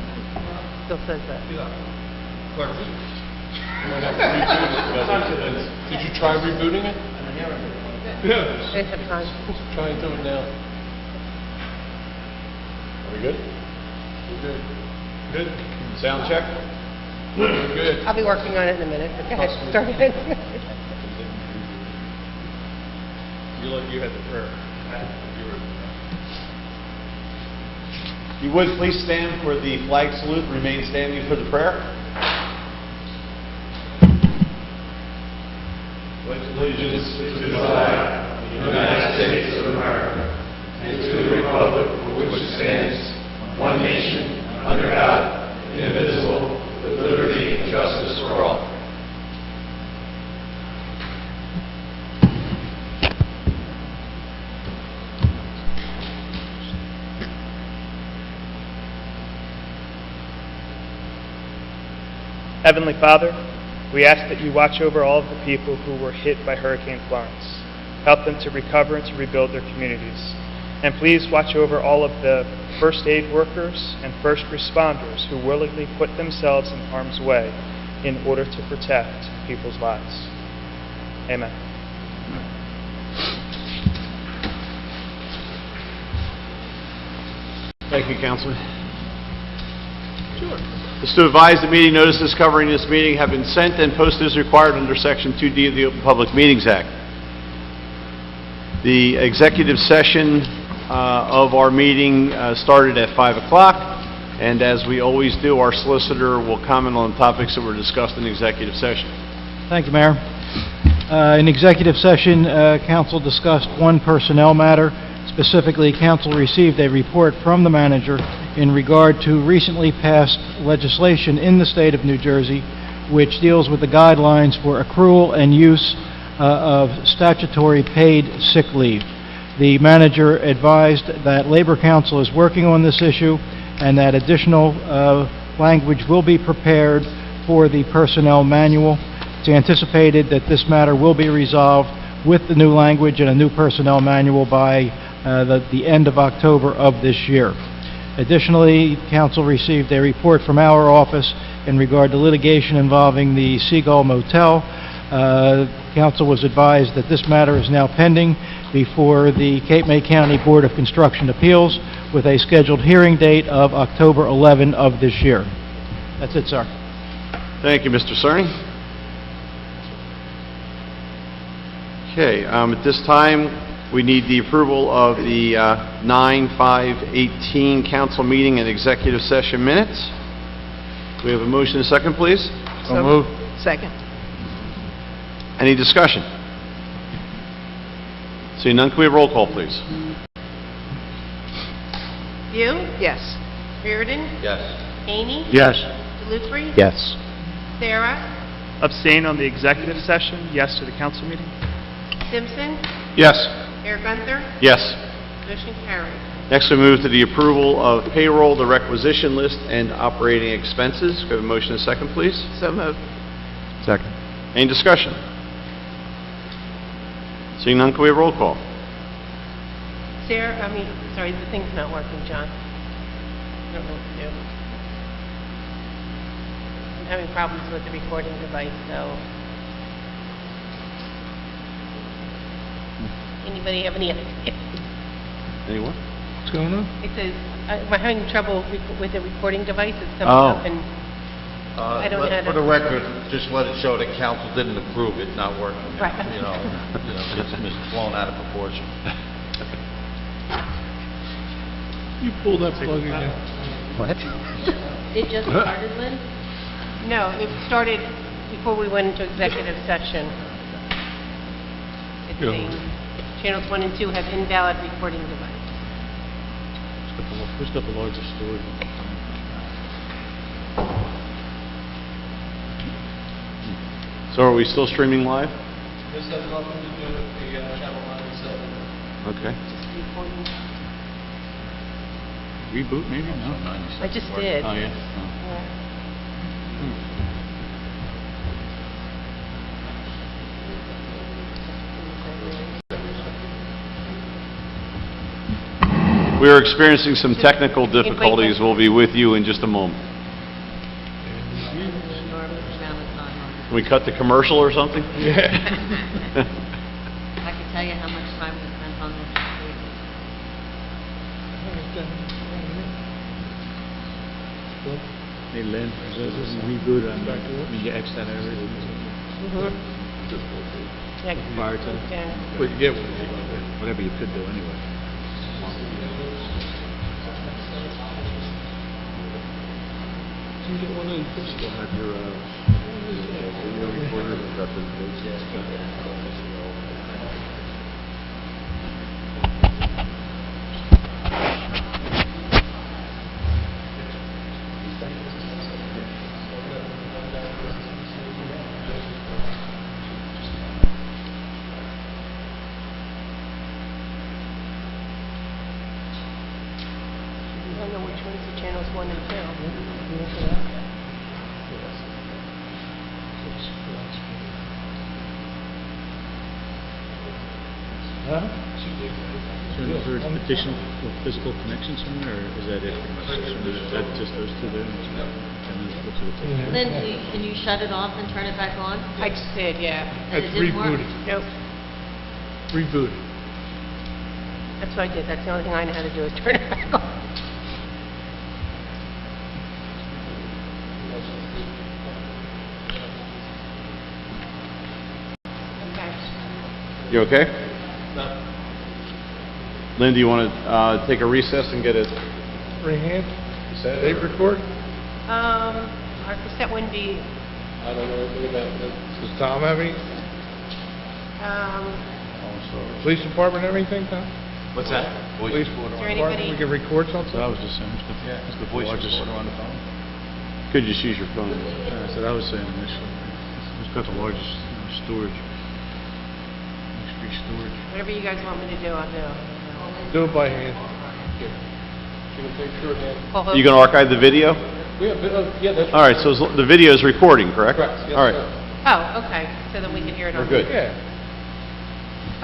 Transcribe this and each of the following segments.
John. Still says that. Did you try rebooting it? Yeah. They have time. Try and do it now. Are we good? We're good. Good? Sound check? We're good. I'll be working on it in a minute. Go ahead, start it. You had the prayer. You would please stand for the flag salute, remain standing for the prayer. Pledge allegiance to the flag of the United States of America and to the republic for which it stands, one nation, under God, indivisible, with liberty and justice for all. Heavenly Father, we ask that you watch over all of the people who were hit by Hurricane Florence. Help them to recover and to rebuild their communities. And please watch over all of the first aid workers and first responders who willingly put themselves in harm's way in order to protect people's lives. Amen. Thank you, Councilman. Sure. Just to advise, the meeting notices covering this meeting have been sent and posted as required under Section 2D of the Open Public Meetings Act. The executive session of our meeting started at 5 o'clock, and as we always do, our solicitor will comment on the topics that were discussed in executive session. Thank you, Mayor. In executive session, Council discussed one personnel matter. Specifically, Council received a report from the manager in regard to recently passed legislation in the state of New Jersey which deals with the guidelines for accrual and use of statutory paid sick leave. The manager advised that Labor Council is working on this issue and that additional language will be prepared for the personnel manual. It's anticipated that this matter will be resolved with the new language and a new personnel manual by the end of October of this year. Additionally, Council received a report from our office in regard to litigation involving the Seagull Motel. Council was advised that this matter is now pending before the Cape May County Board of Construction Appeals with a scheduled hearing date of October 11 of this year. That's it, sir. Thank you, Mr. Cerny. Okay, at this time, we need the approval of the 9/5/18 council meeting and executive session minutes. Do we have a motion and a second, please? So moved. Second. Any discussion? Seeing none, can we have roll call, please? View? Yes. Reardon? Yes. Haney? Yes. Delutri? Yes. Sarah? Abstain on the executive session, yes to the council meeting. Simpson? Yes. Mayor Gunther? Yes. Motion carried. Next, we move to the approval of payroll, the requisition list, and operating expenses. Could we have a motion and a second, please? So moved. Second. Any discussion? Seeing none, can we have roll call? Sarah, sorry, the thing's not working, John. I don't know what to do. I'm having problems with the recording device, so. Anybody have any idea? Anyone? What's going on? It says, I'm having trouble with the recording device. It's coming Oh. up and I don't know how For to. the record, just let it show that council didn't approve it, not working. Right. It's blown out of proportion. You pull that plug again. What? It just started, Lynn? No, it started before we went into executive session. It's Yeah. saying channels 1 and 2 have invalid recording device. Who's got the largest storage? So are we still streaming live? This has nothing to do with the Channel 97. Okay. Just recording. Reboot maybe? No? I just did. Oh, yeah? Yeah. We are experiencing some technical difficulties. We'll be with you in just a moment. Can we cut the commercial or something? I can tell you how much time we spent on this week. Hey, Lynn, this is reboot on, I mean, you X that everything. Yeah, Prior to, yeah. well, yeah, whatever you could do anyway. You get one of these. You'll have your, video recorder, we've got the I don't know which ones the channels 1 and 2. So is there additional physical connection somewhere, or is that it pretty much? Is that just those two there? And then go to the tape? Lindsay, can you shut it off and turn it back on? I just did, yeah. And it didn't work? Nope. Reboot. That's what I did. That's the only thing I know how to do is turn it back on. Okay. You okay? Lynn, do you want to take a recess and get it? Free hand? Set? Tape record? Our cassette wouldn't be, I don't know anything about that. Does Tom have any, police department have anything, Tom? What's that? Police there department, anybody- we can record something? So I was just saying, who's the voice recorder on the phone? Could just use your phone. That's what I was saying initially. Who's got the largest storage? Free storage. whatever you guys want me to do, I'll do. Do it by hand. You can take shorthand. Call Hope. You going to archive the video? Yeah, that's. All right, so the video is recording, correct? Correct, yes, All right, sir. Oh, okay. So then we can hear it on. we're good. Yeah.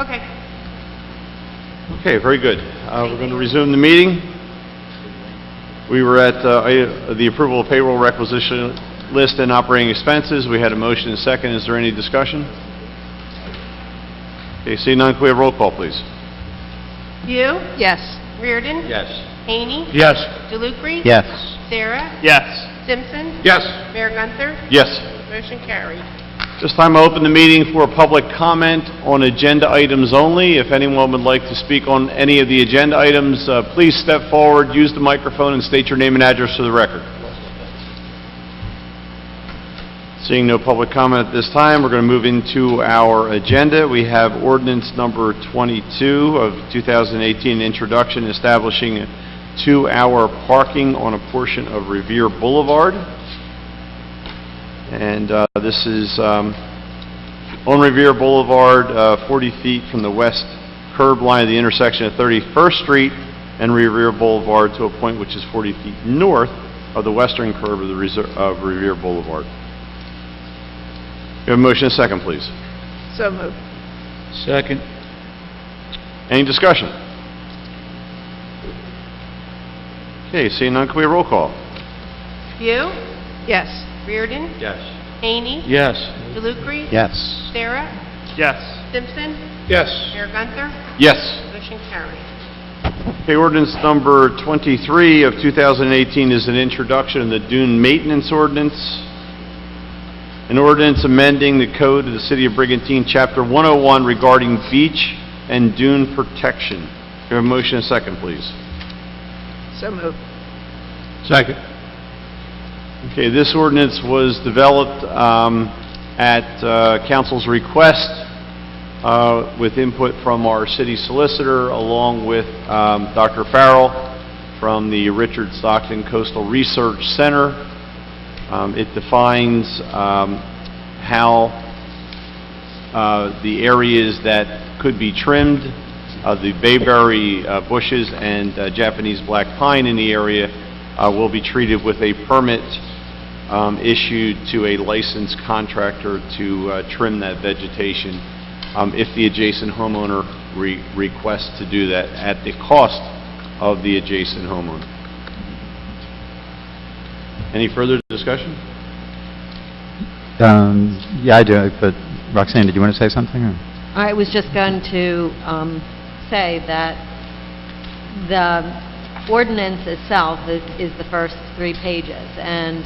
Okay. Okay, very good. We're going to resume the meeting. We were at the approval of payroll requisition list and operating expenses. We had a motion and a second. Is there any discussion? Okay, seeing none, can we have roll call, please? View, Yes. Reardon. Yes. Haney. Yes. DeLucre. Yes. Sarah. Yes. Simpson. Yes. Mayor Gunther. Yes. Motion carried. This time I open the meeting for public comment on agenda items only. If anyone would like to speak on any of the agenda items, please step forward, use the microphone, and state your name and address for the record. Seeing no public comment at this time, we're going to move into our agenda. We have ordinance number 22 of 2018, introduction establishing a 2-hour parking on a portion of Revere Boulevard. And this is on Revere Boulevard, 40 feet from the west curb line of the intersection of 31st Street and Revere Boulevard to a point which is 40 feet north of the western curb of Revere Boulevard. We have a motion and a second, please. So moved. Second. Any discussion? Okay, seeing none, can we have roll call? View, Yes. Reardon. Yes. Haney. Yes. DeLucre. Yes. Sarah. Yes. Simpson. Yes. Mayor Gunther. Yes. Motion carried. Okay, ordinance number 23 of 2018 is an introduction of the dune maintenance ordinance. An ordinance amending the code of the City of Brigantine, Chapter 101 regarding beach and dune protection. Can we have a motion and a second, please? So moved. Second. Okay, this ordinance was developed at council's request with input from our city solicitor along with Dr. Farrell from the Richard Stockton Coastal Research Center. It defines how the areas that could be trimmed, the bayberry bushes and Japanese black pine in the area will be treated with a permit issued to a licensed contractor to trim that vegetation if the adjacent homeowner requests to do that at the cost of the adjacent homeowner. Any further discussion? Yeah, I do, but Roxanne, did you want to say something? Or? I was just going to say that the ordinance itself is the first 3 pages, and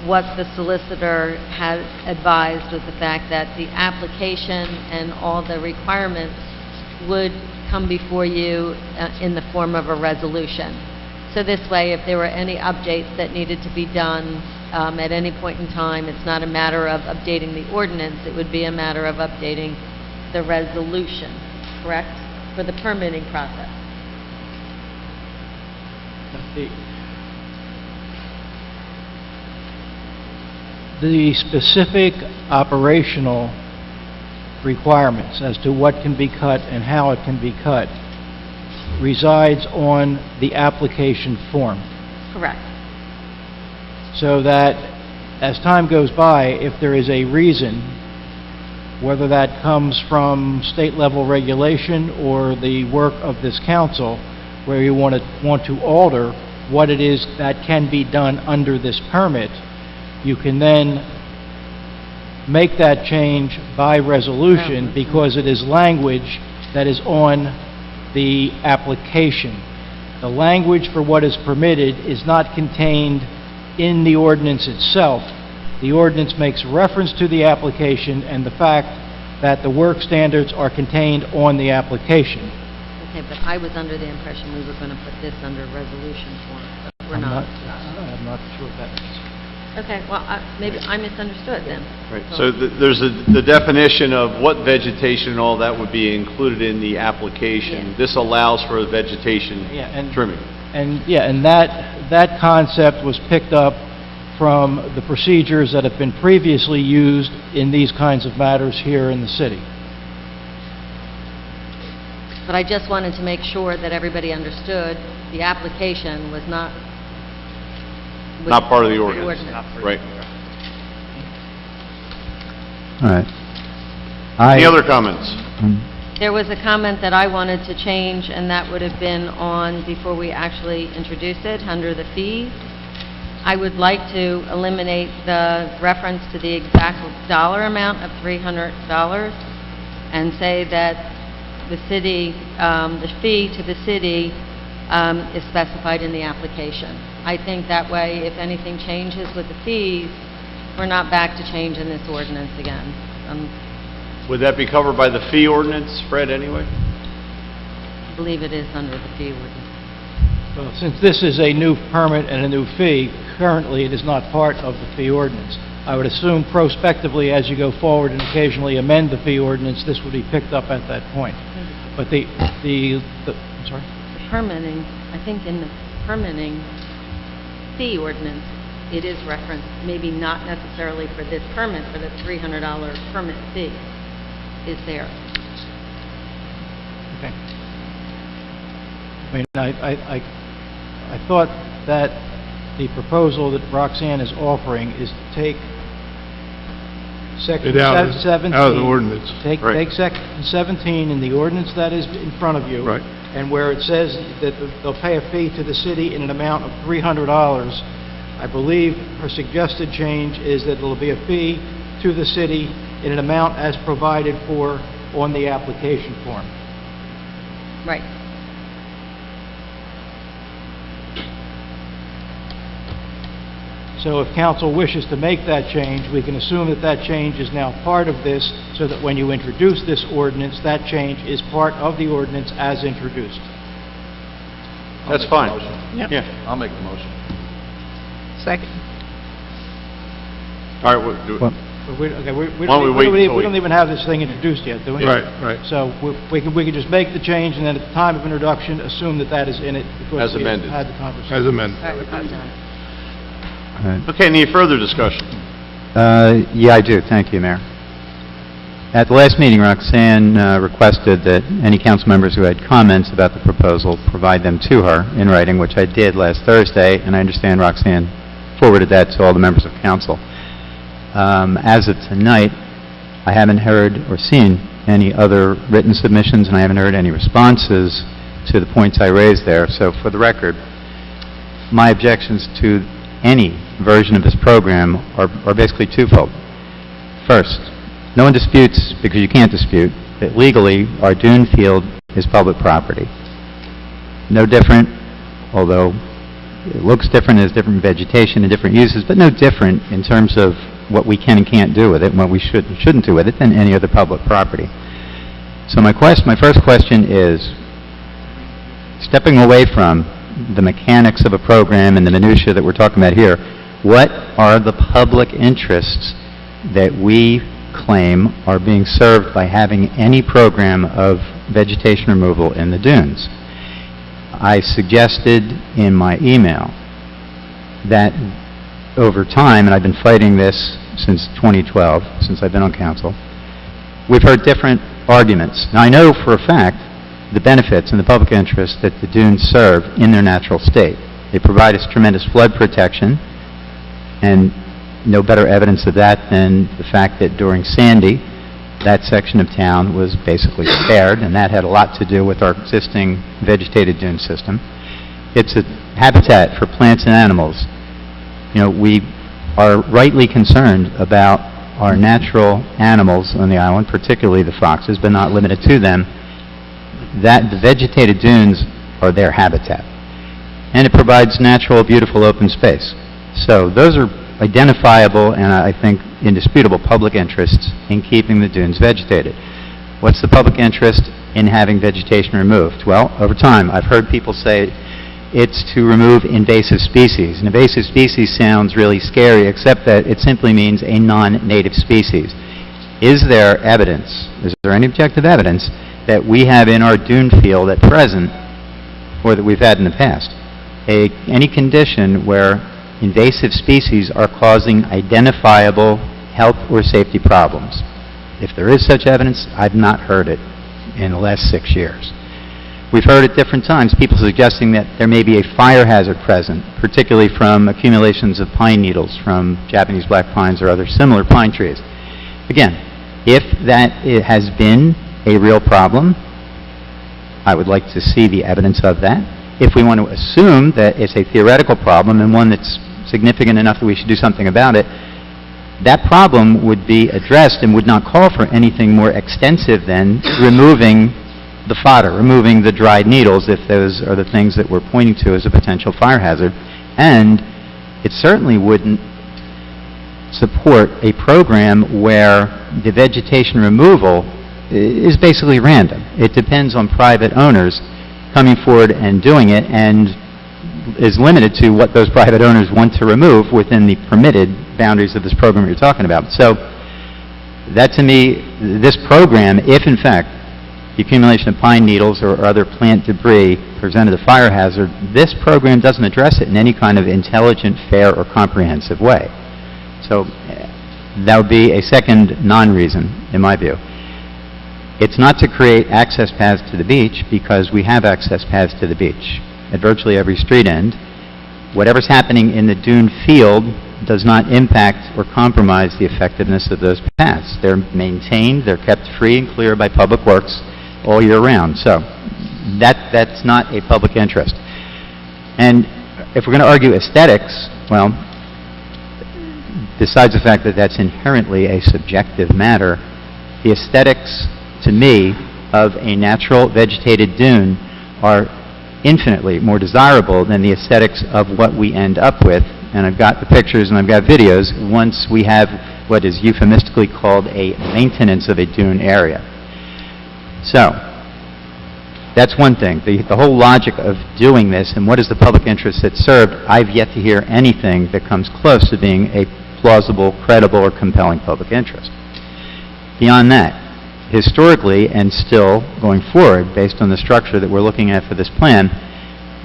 what the solicitor has advised was the fact that the application and all the requirements would come before you in the form of a resolution. So this way, if there were any updates that needed to be done at any point in time, it's not a matter of updating the ordinance, it would be a matter of updating the resolution, correct? For the permitting process. The specific operational requirements as to what can be cut and how it can be cut resides on the application form. Correct. So that as time goes by, if there is a reason, whether that comes from state level regulation or the work of this council, where you want to alter what it is that can be done under this permit, you can then make that change by resolution because it is language that is on the application. The language for what is permitted is not contained in the ordinance itself. The ordinance makes reference to the application and the fact that the work standards are contained on the application. Okay, but I was under the impression we were going to put this under resolution form, but we're not. I'm not sure what that means. Okay, well, maybe I misunderstood then. Right. So there's the definition of what vegetation and all that would be included in the application. Yeah. This allows for vegetation trimming. And that concept was picked up from the procedures that have been previously used in these kinds of matters here in the city. But I just wanted to make sure that everybody understood the application was not... Not part of the ordinance. Right. All right. Any other comments? There was a comment that I wanted to change, and that would have been on, before we actually introduce it, under the fees. I would like to eliminate the reference to the exact dollar amount of $300 and say that the city, the fee to the city is specified in the application. I think that way, if anything changes with the fees, we're not back to changing this ordinance again. Would that be covered by the fee ordinance, Fred, anyway? I believe it is under the fee ordinance. Well, since this is a new permit and a new fee, currently it is not part of the fee ordinance. I would assume prospectively, as you go forward and occasionally amend the fee ordinance, this would be picked up at that point. But I'm sorry? The permitting, I think in the permitting fee ordinance, it is referenced, maybe not necessarily for this permit, but a $300 permit fee is there. Okay. I mean, I thought that the proposal that Roxanne is offering is to take Section 17... Out of the ordinance. Take Section 17 in the ordinance that is in front of you. Right. And where it says that they'll pay a fee to the city in an amount of $300, I believe her suggested change is that there'll be a fee to the city in an amount as provided for on the application form. Right. So if council wishes to make that change, we can assume that that change is now part of this, so that when you introduce this ordinance, that change is part of the ordinance as introduced. That's fine. Yep. Yeah. I'll make the motion. Second. All right, we'll do it. Well, We Why don't we wait till we- don't even have this thing introduced yet, do we? Right. So we can just make the change, and then at the time of introduction, assume that that is in it. because As we amended. Had the conversation. As amended. All right, I'm done. all right. Okay, any further discussion? Yeah, I do. Thank you, Mayor. At the last meeting, Roxanne requested that any council members who had comments about the proposal provide them to her in writing, which I did last Thursday, and I understand Roxanne forwarded that to all the members of council. As of tonight, I haven't heard or seen any other written submissions, and I haven't heard any responses to the points I raised there. So for the record, my objections to any version of this program are basically twofold. First, no one disputes, because you can't dispute, that legally our dune field is public property. No different, although it looks different, there's different vegetation and different uses, but no different in terms of what we can and can't do with it and what we should and shouldn't do with it than any other public property. So my first question is, stepping away from the mechanics of a program and the minutia that we're talking about here, what are the public interests that we claim are being served by having any program of vegetation removal in the dunes? I suggested in my email that over time, and I've been fighting this since 2012, since I've been on council, we've heard different arguments. Now, I know for a fact the benefits and the public interest that the dunes serve in their natural state. They provide us tremendous flood protection, and no better evidence of that than the fact that during Sandy, that section of town was basically spared, and that had a lot to do with our existing vegetated dune system. It's a habitat for plants and animals. You know, we are rightly concerned about our natural animals on the island, particularly the foxes, but not limited to them. That the vegetated dunes are their habitat, and it provides natural, beautiful open space. So those are identifiable and I think indisputable public interests in keeping the dunes vegetated. What's the public interest in having vegetation removed? Well, over time, I've heard people say it's to remove invasive species. An invasive species sounds really scary, except that it simply means a non-native species. Is there evidence, is there any objective evidence that we have in our dune field at present, or that we've had in the past, any condition where invasive species are causing identifiable health or safety problems? If there is such evidence, I've not heard it in the last 6 years. We've heard at different times people suggesting that there may be a fire hazard present, particularly from accumulations of pine needles from Japanese black pines or other similar pine trees. Again, if that has been a real problem, I would like to see the evidence of that. If we want to assume that it's a theoretical problem and one that's significant enough that we should do something about it, that problem would be addressed and would not call for anything more extensive than removing the fodder, removing the dried needles, if those are the things that we're pointing to as a potential fire hazard. And it certainly wouldn't support a program where the vegetation removal is basically random. It depends on private owners coming forward and doing it, and is limited to what those private owners want to remove within the permitted boundaries of this program you're talking about. So that, to me, this program, if in fact the accumulation of pine needles or other plant debris presented a fire hazard, this program doesn't address it in any kind of intelligent, fair, or comprehensive way. So that would be a second non-reason, in my view. It's not to create access paths to the beach, because we have access paths to the beach at virtually every street end. Whatever's happening in the dune field does not impact or compromise the effectiveness of those paths. They're maintained, they're kept free and clear by Public Works all year round. So that's not a public interest. And if we're going to argue aesthetics, well, besides the fact that that's inherently a subjective matter, the aesthetics, to me, of a natural vegetated dune are infinitely more desirable than the aesthetics of what we end up with. And I've got the pictures and I've got videos once we have what is euphemistically called a maintenance of a dune area. So that's one thing. The whole logic of doing this and what is the public interest that's served, I've yet to hear anything that comes close to being a plausible, credible, or compelling public interest. Beyond that, historically and still going forward, based on the structure that we're looking at for this plan,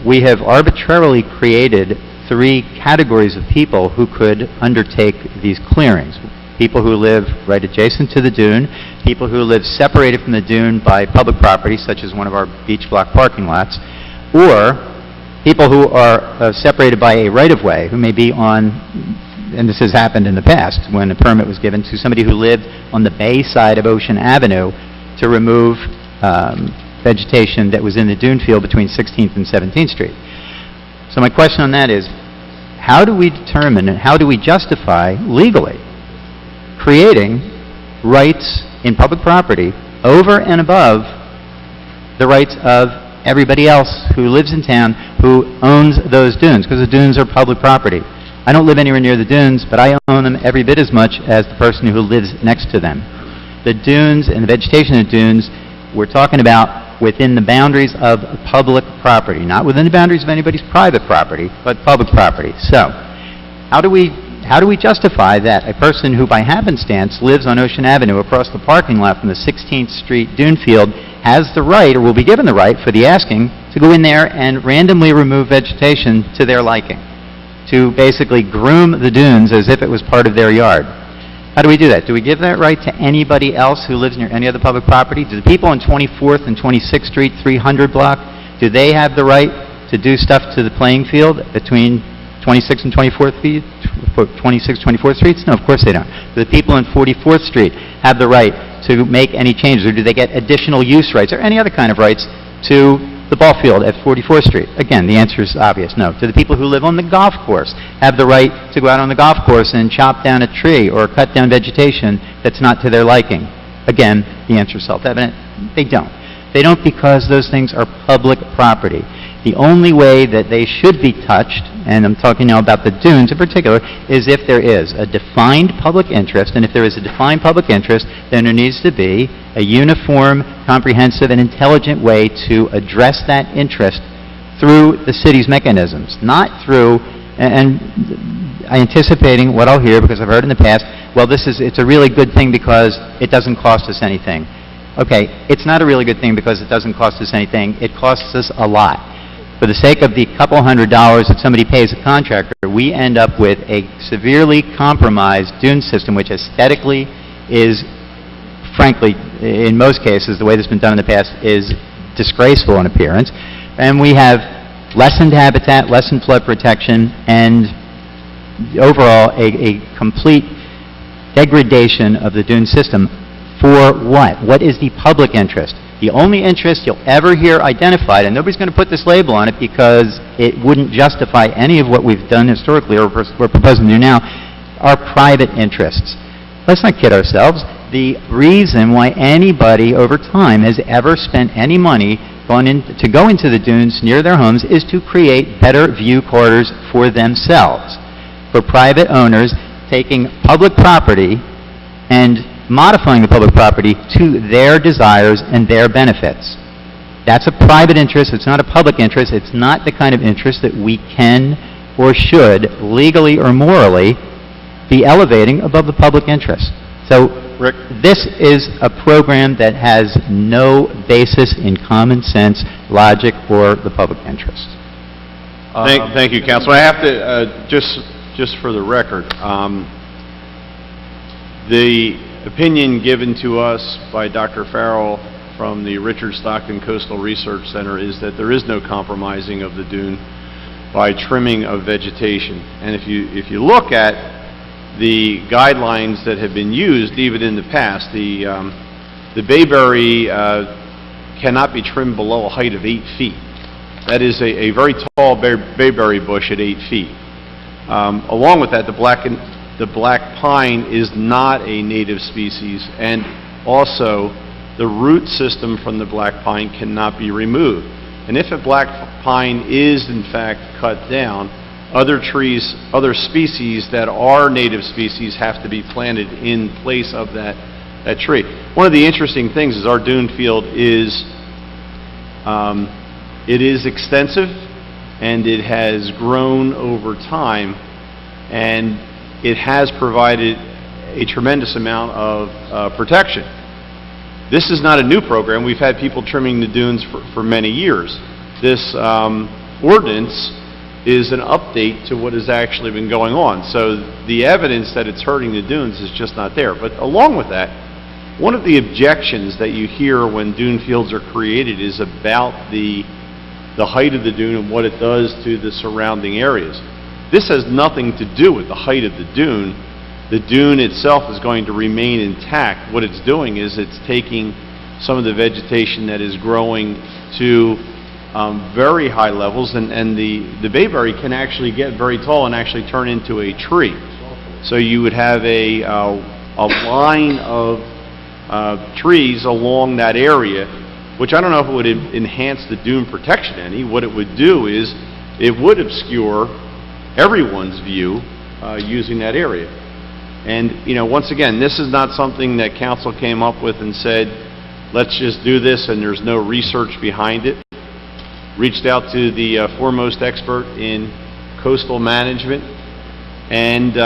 we have arbitrarily created 3 categories of people who could undertake these clearings. People who live right adjacent to the dune, people who live separated from the dune by public property, such as one of our beach block parking lots, or people who are separated by a right-of-way, who may be on, and this has happened in the past, when a permit was given to somebody who lived on the bay side of Ocean Avenue to remove vegetation that was in the dune field between 16th and 17th Street. So my question on that is, how do we determine and how do we justify legally creating rights in public property over and above the rights of everybody else who lives in town who owns those dunes? Because the dunes are public property. I don't live anywhere near the dunes, but I own them every bit as much as the person who lives next to them. The dunes and the vegetation of the dunes, we're talking about within the boundaries of public property, not within the boundaries of anybody's private property, but public property. So, how do we justify that a person who by happenstance lives on Ocean Avenue across the parking lot from the 16th Street dune field has the right, or will be given the right for the asking, to go in there and randomly remove vegetation to their liking, to basically groom the dunes as if it was part of their yard? How do we do that? Do we give that right to anybody else who lives near any other public property? Do the people on 24th and 26th Street, 300 block, do they have the right to do stuff to the playing field between 26th and 24th feet, 26th, 24th Streets? No, of course they don't. Do the people on 44th Street have the right to make any changes, or do they get additional use rights or any other kind of rights to the ball field at 44th Street? Again, the answer is obvious, no. Do the people who live on the golf course have the right to go out on the golf course and chop down a tree or cut down vegetation that's not to their liking? Again, the answer is self-evident. They don't. They don't because those things are public property. The only way that they should be touched, and I'm talking now about the dunes in particular, is if there is a defined public interest, and if there is a defined public interest, then there needs to be a uniform, comprehensive, and intelligent way to address that interest through the city's mechanisms, not through, and anticipating what I'll hear because I've heard in the past, well, it's a really good thing because it doesn't cost us anything. Okay, it's not a really good thing because it doesn't cost us anything. It costs us a lot. For the sake of the couple $100 that somebody pays a contractor, we end up with a severely compromised dune system, which aesthetically is, frankly, in most cases, the way this has been done in the past, is disgraceful in appearance. And we have lessened habitat, lessened flood protection, and overall a complete degradation of the dune system. For what? What is the public interest? The only interest you'll ever hear identified, and nobody's going to put this label on it because it wouldn't justify any of what we've done historically or we're proposing to do now, are private interests. Let's not kid ourselves. The reason why anybody over time has ever spent any money to go into the dunes near their homes is to create better view corridors for themselves. For private owners taking public property and modifying the public property to their desires and their benefits. That's a private interest. It's not a public interest. It's not the kind of interest that we can or should, legally or morally, be elevating above the public interest. So, Rick? This is a program that has no basis in common sense, logic, or the public interest. Thank you, Councilman. I have to, just for the record, the opinion given to us by Dr. Farrell from the Richard Stockton Coastal Research Center is that there is no compromising of the dune by trimming of vegetation. And if you look at the guidelines that have been used even in the past, the bayberry cannot be trimmed below a height of 8 feet. That is a very tall bayberry bush at 8 feet. Along with that, the black pine is not a native species, and also the root system from the black pine cannot be removed. And if a black pine is in fact cut down, other trees, other species that are native species have to be planted in place of that tree. One of the interesting things is our dune field is it is extensive and it has grown over time, and it has provided a tremendous amount of protection. This is not a new program. We've had people trimming the dunes for many years. This ordinance is an update to what has actually been going on. So the evidence that it's hurting the dunes is just not there. But along with that, one of the objections that you hear when dune fields are created is about the height of the dune and what it does to the surrounding areas. This has nothing to do with the height of the dune. The dune itself is going to remain intact. What it's doing is it's taking some of the vegetation that is growing to very high levels, and the bayberry can actually get very tall and actually turn into a tree. So you would have a line of trees along that area, which I don't know if it would enhance the dune protection any. What it would do is it would obscure everyone's view using that area. And, once again, this is not something that council came up with and said, let's just do this, and there's no research behind it. Reached out to the foremost expert in coastal management, and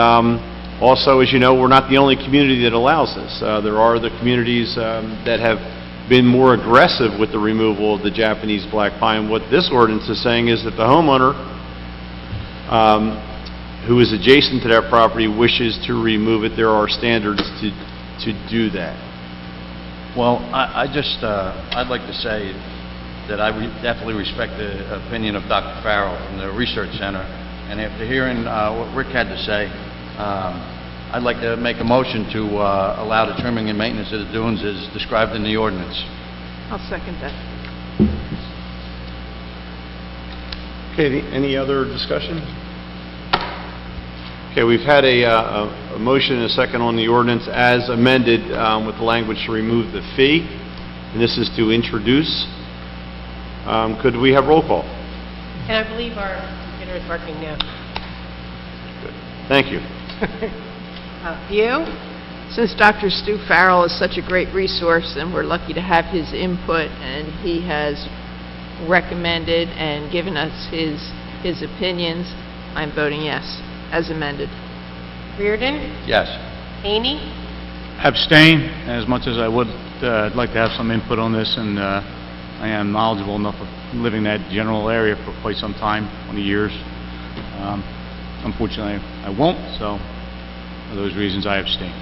also, as you know, we're not the only community that allows this. There are other communities that have been more aggressive with the removal of the Japanese black pine. What this ordinance is saying is that the homeowner who is adjacent to that property wishes to remove it. There are standards to do that. Well, I'd like to say that I definitely respect the opinion of Dr. Farrell from the Research Center, and after hearing what Rick had to say, I'd like to make a motion to allow the trimming and maintenance of the dunes as described in the ordinance. I'll second that. Okay, any other discussion? Okay, we've had a motion and a second on the ordinance as amended with the language to remove the fee, and this is to introduce. Could we have roll call? And I believe our computer is working now. Good. Thank you. You? Since Dr. Stu Farrell is such a great resource, and we're lucky to have his input, and he has recommended and given us his opinions, I'm voting yes, as amended. Reardon? Yes. Haney? Abstain, as much as I would like to have some input on this, and I am knowledgeable enough of living that general area for quite some time, 20 years. Unfortunately, I won't, so for those reasons I abstain.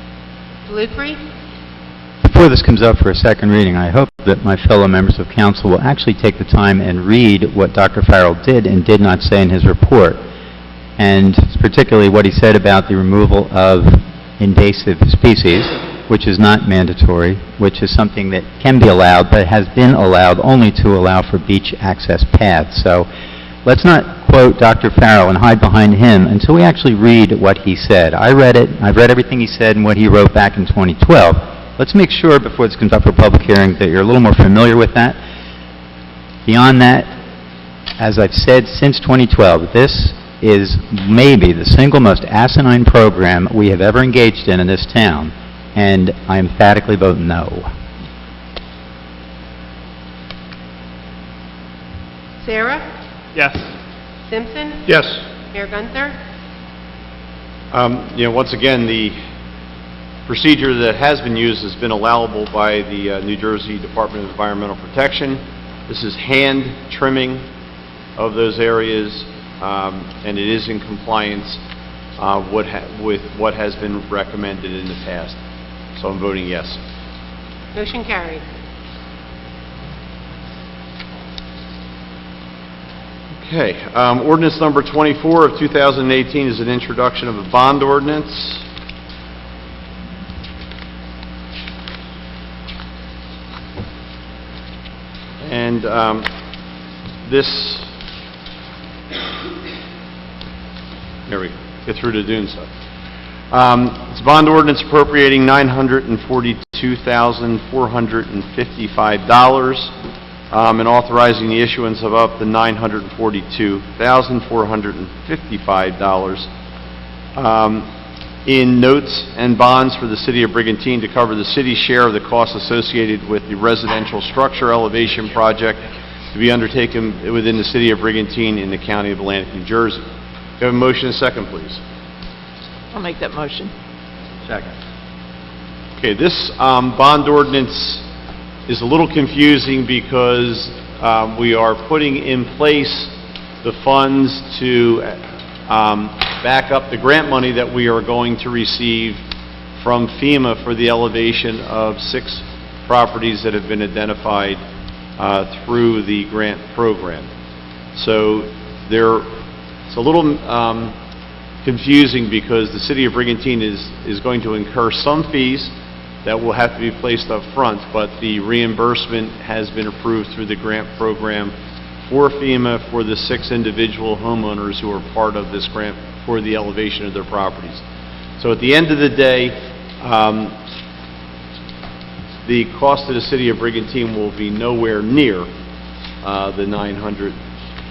Bluepree? Before this comes up for a second reading, I hope that my fellow members of council will actually take the time and read what Dr. Farrell did and did not say in his report, and particularly what he said about the removal of invasive species, which is not mandatory, which is something that can be allowed, but has been allowed only to allow for beach access paths. So let's not quote Dr. Farrell and hide behind him until we actually read what he said. I read it. I've read everything he said and what he wrote back in 2012. Let's make sure before this comes up for public hearing that you're a little more familiar with that. Beyond that, as I've said since 2012, this is maybe the single most asinine program we have ever engaged in this town, and I emphatically vote no. Sarah? Yes. Simpson? Yes. Mayor Gunther? Once again, the procedure that has been used has been allowable by the New Jersey Department of Environmental Protection. This is hand trimming of those areas, and it is in compliance with what has been recommended in the past. So I'm voting yes. Motion carried. Okay, ordinance number 24 of 2018 is an introduction of a bond ordinance. And there we go, get through the dune stuff. It's a bond ordinance appropriating $942,455 and authorizing the issuance of up to $942,455 in notes and bonds for the City of Brigantine to cover the city's share of the costs associated with the residential structure elevation project to be undertaken within the City of Brigantine in the County of Atlantic, New Jersey. Do you have a motion and a second, please? I'll make that motion. Second. Okay, this bond ordinance is a little confusing because we are putting in place the funds to back up the grant money that we are going to receive from FEMA for the elevation of 6 properties that have been identified through the grant program. So it's a little confusing because the City of Brigantine is going to incur some fees that will have to be placed up front, but the reimbursement has been approved through the grant program for FEMA for the 6 individual homeowners who are part of this grant for the elevation of their properties. So at the end of the day, the cost to the city of Brigantine will be nowhere near the $900,000.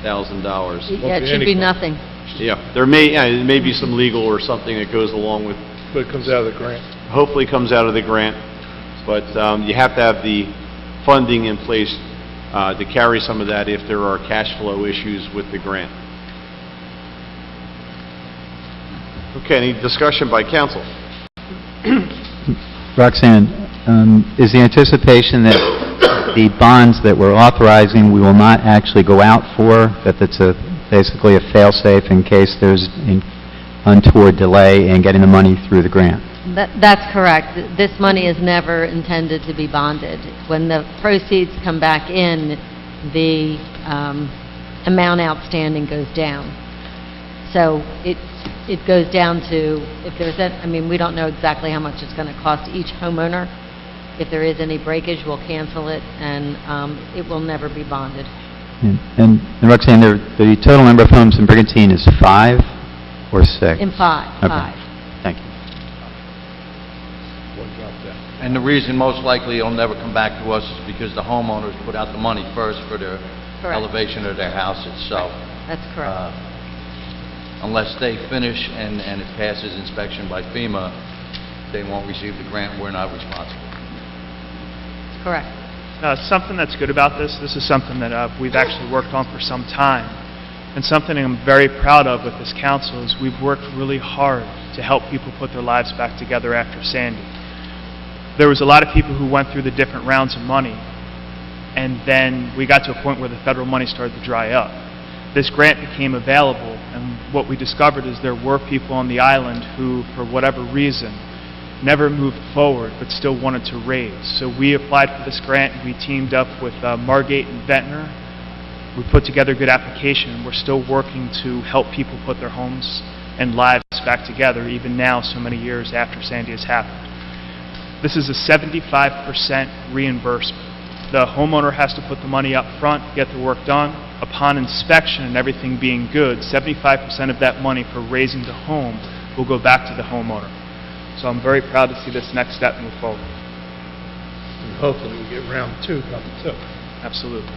Yeah, it should be nothing. Yeah, there may be some legal or something that goes along with, But it comes out of the grant. hopefully comes out of the grant, but you have to have the funding in place to carry some of that if there are cash flow issues with the grant. Okay, any discussion by council? Roxanne, is the anticipation that the bonds that we're authorizing, we will not actually go out for, that it's basically a fail-safe in case there's an untoward delay in getting the money through the grant? That's correct. This money is never intended to be bonded. When the proceeds come back in, the amount outstanding goes down. So it goes down to, if there's, we don't know exactly how much it's going to cost each homeowner. If there is any breakage, we'll cancel it, and it will never be bonded. And Roxanne, the total number of homes in Brigantine is 5 or 6? In 5. Okay. 5. Thank you. And the reason most likely it'll never come back to us is because the homeowners put out the money first for their Correct. elevation of their house itself. That's correct. Unless they finish and it passes inspection by FEMA, they won't receive the grant, we're not responsible. That's correct. Something that's good about this is something that we've actually worked on for some time. And something I'm very proud of with this council is we've worked really hard to help people put their lives back together after Sandy. There was a lot of people who went through the different rounds of money, and then we got to a point where the federal money started to dry up. This grant became available, and what we discovered is there were people on the island who, for whatever reason, never moved forward but still wanted to raise. So we applied for this grant, and we teamed up with Margate and Ventnor. We put together a good application, and we're still working to help people put their homes and lives back together, even now, so many years after Sandy has happened. This is a 75% reimbursement. The homeowner has to put the money up front, get the work done. Upon inspection and everything being good, 75% of that money for raising the home will go back to the homeowner. So I'm very proud to see this next step move forward. And hopefully we get round 2 coming too. Absolutely.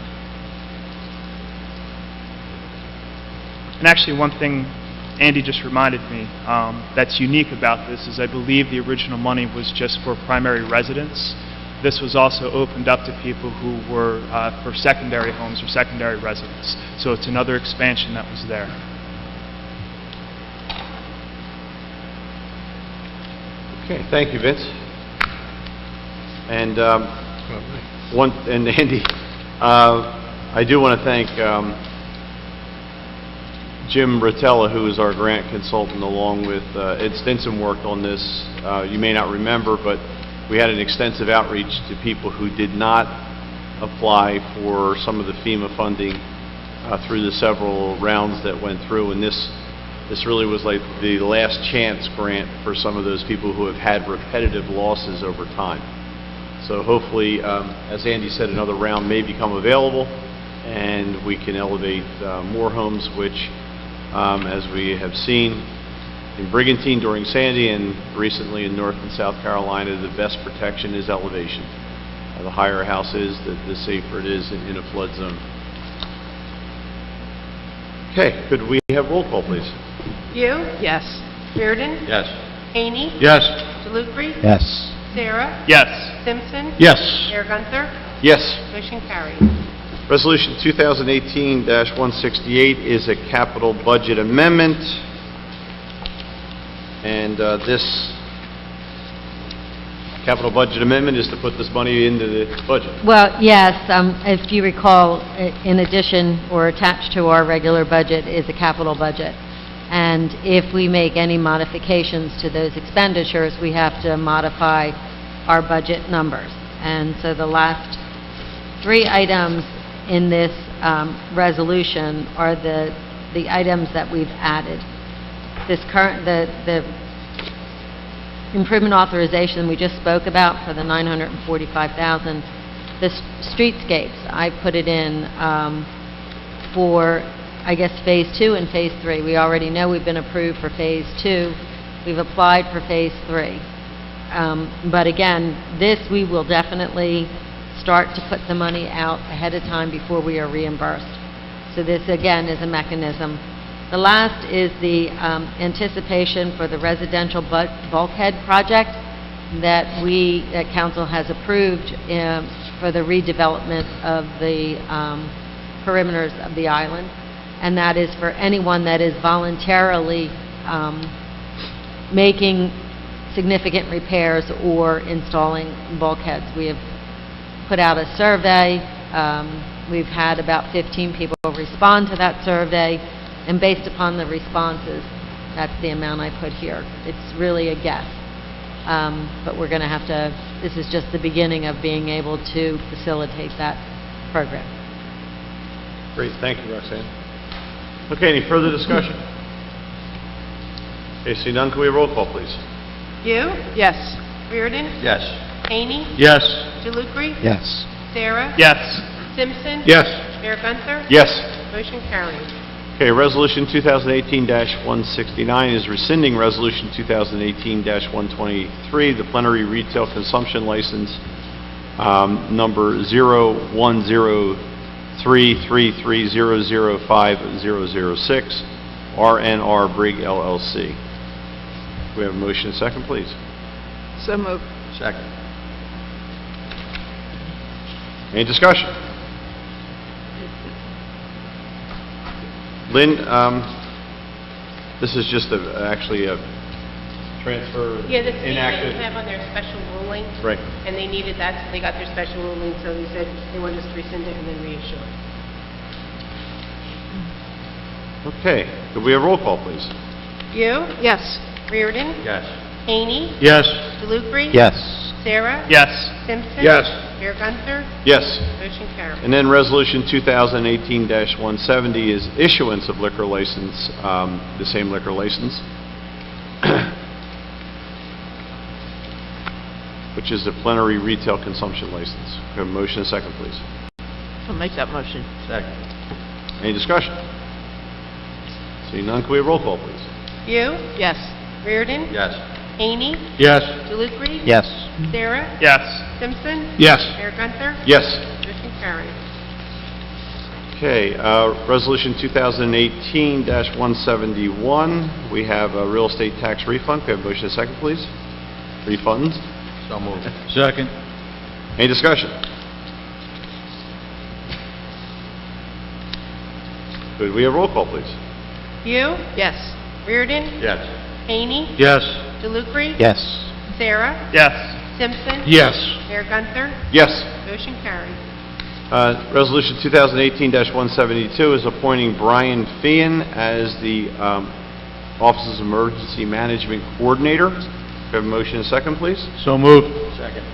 And actually, one thing Andy just reminded me that's unique about this is I believe the original money was just for primary residents. This was also opened up to people who were for secondary homes or secondary residents. So it's another expansion that was there. Okay, thank you, Vince. And Andy, I do want to thank Jim Rotella, who is our grant consultant, along with Ed Stinson, worked on this. You may not remember, but we had an extensive outreach to people who did not apply for some of the FEMA funding through the several rounds that went through, and this really was like the last chance grant for some of those people who have had repetitive losses over time. So hopefully, as Andy said, another round may become available, and we can elevate more homes, which, as we have seen in Brigantine during Sandy and recently in North and South Carolina, the best protection is elevation. The higher a house is, the safer it is in a flood zone. Okay, could we have roll call, please? You? Yes. Reardon? Yes. Haney? Yes. DeLucre? Yes. Sarah? Yes. Simpson? Yes. Mayor Gunther? Yes. Motion carries. Resolution 2018-168 is a capital budget amendment, and this capital budget amendment is to put this money into the budget. Well, yes, if you recall, in addition or attached to our regular budget is a capital budget. And if we make any modifications to those expenditures, we have to modify our budget numbers. And so the last 3 items in this resolution are the items that we've added. This current, the improvement authorization we just spoke about for the $945,000, the streetscapes, I put it in for, I guess, Phase 2 and Phase 3. We already know we've been approved for Phase 2. We've applied for Phase 3. But again, this, we will definitely start to put the money out ahead of time before we are reimbursed. So this, again, is a mechanism. The last is the anticipation for the residential bulkhead project that council has approved for the redevelopment of the perimeters of the island. And that is for anyone that is voluntarily making significant repairs or installing bulkheads. We have put out a survey. We've had about 15 people respond to that survey, and based upon the responses, that's the amount I put here. It's really a guess, but we're going to have to, this is just the beginning of being able to facilitate that program. Great, thank you, Roxanne. Okay, any further discussion? Okay, see none, can we have roll call, please? You? Yes. Reardon? Yes. Haney? Yes. Jalukri? Yes. Sarah? Yes. Simpson? Yes. Mayor Gunther? Yes. Motion carries. Okay, Resolution 2018-169 is rescinding Resolution 2018-123, the plenary retail consumption license, number 010333005006, RNR Brig LLC. We have a motion, second, please. So moved. Second. Any discussion? Lynn, this is just actually a transfer Yeah, the fee inactive. they have on their special ruling, Right. and they needed that, so they got their special ruling, so they said they wanted us to rescind it and then reissue it. Okay, could we have roll call, please? You? Yes. Reardon? Yes. Haney? Yes. Jalukri? Yes. Sarah? Yes. Simpson? Yes. Mayor Gunther? Yes. Motion carries. And then Resolution 2018-170 is issuance of liquor license, the same liquor license, which is the plenary retail consumption license. Could we have a motion, second, please? I'll make that motion. Second. Any discussion? Seeing none, can we have roll call, please? You? Yes. Reardon? Yes. Haney? Yes. Jalukri? Yes. Sarah? Yes. Simpson? Yes. Mayor Gunther? Yes. Motion carries. Okay, Resolution 2018-171, we have a real estate tax refund. Could I have a motion, second, please? Refunds. So moved. Second. Any discussion? Could we have roll call, please? You? Yes. Reardon? Yes. Haney? Yes. Jalukri? Yes. Sarah? Yes. Simpson? Yes. Mayor Gunther? Yes. Motion carries. Resolution 2018-172 is appointing Brian Feehan as the Office's Emergency Management Coordinator. Could I have a motion and second, please? So moved. Second.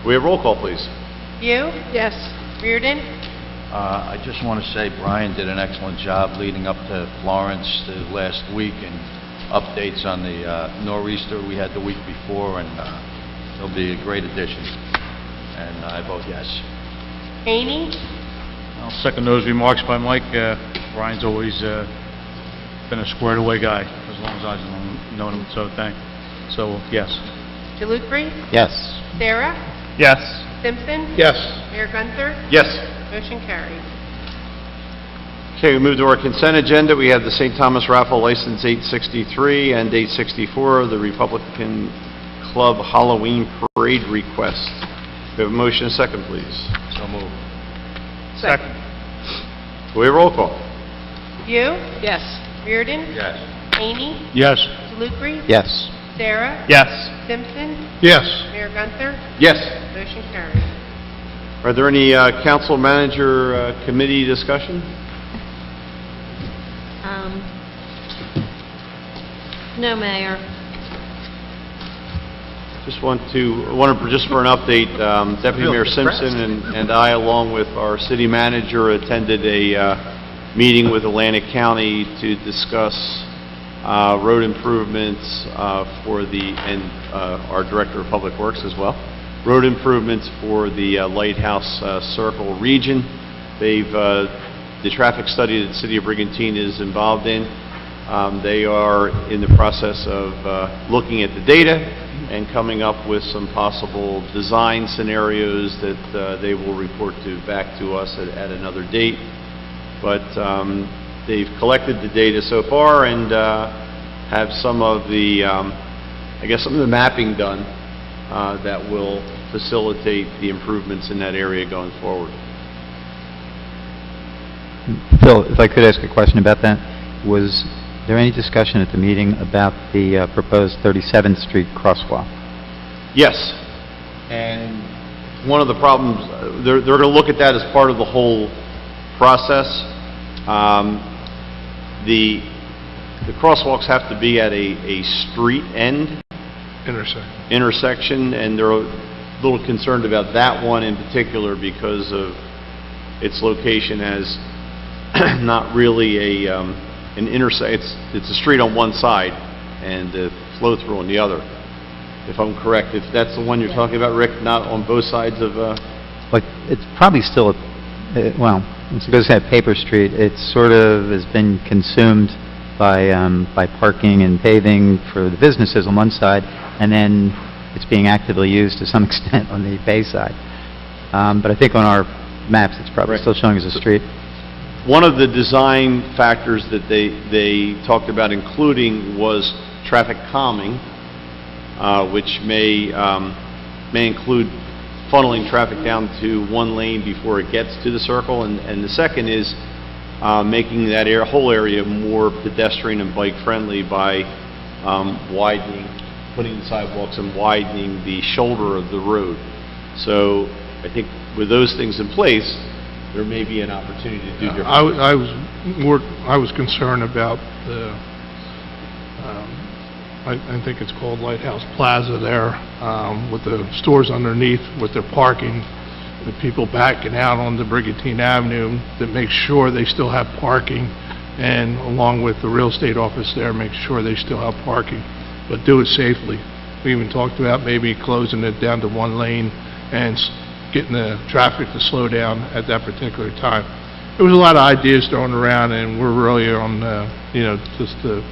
We have roll call, please. You? Yes. Reardon? I just want to say Brian did an excellent job leading up to Florence the last week, and updates on the nor'easter we had the week before, and he'll be a great addition. And I vote yes. Haney? I'll second those remarks by Mike. Brian's always been a squared away guy as long as I've known him, so yes. Jalukri? Yes. Sarah? Yes. Simpson? Yes. Mayor Gunther? Yes. Motion carries. Okay, we move to our consent agenda. We have the St. Thomas Raffle License 863 and 864, the Republican Club Halloween Parade request. We have a motion and second, please. So moved. Second. Can we have roll call? You? Yes. Reardon? Yes. Haney? Yes. Jalukri? Yes. Sarah? Yes. Simpson? Yes. Mayor Gunther? Yes. Motion carries. Are there any council manager committee discussion? No, Mayor. Just just for an update, Deputy Mayor Simpson and I, along with our city manager, attended a meeting with Atlantic County to discuss road improvements and our Director of Public Works as well, road improvements for the Lighthouse Circle region. The traffic study that the City of Brigantine is involved in, they are in the process of looking at the data and coming up with some possible design scenarios that they will report back to us at another date. But they've collected the data so far and have some of the, some of the mapping done that will facilitate the improvements in that area going forward. Phil, if I could ask a question about that, was there any discussion at the meeting about the proposed 37th Street crosswalk? Yes, and one of the problems, they're going to look at that as part of the whole process. The crosswalks have to be at a street end intersection, and they're a little concerned about that one in particular because of its location as not really an intersection. It's a street on one side and the flow through on the other. If I'm correct, if that's the one you're talking about, Rick, not on both sides of. Like, it's probably still well, it's going to say Paper Street. It sort of has been consumed by parking and paving for the businesses on one side, and then it's being actively used to some extent on the bay side. But I think on our maps, it's probably still showing as a street. One of the design factors that they talked about including was traffic calming, which may include funneling traffic down to one lane before it gets to the circle, and the second is making that whole area more pedestrian and bike friendly by putting the sidewalks and widening the shoulder of the road. So I think with those things in place, there may be an opportunity to do different. I was concerned about the, I think it's called Lighthouse Plaza there, with the stores underneath, with their parking, the people backing out onto Brigantine Avenue, that make sure they still have parking, and along with the real estate office there, make sure they still have parking, but do it safely. We even talked about maybe closing it down to one lane and getting the traffic to slow down at that particular time. There was a lot of ideas thrown around, and we're really on, just the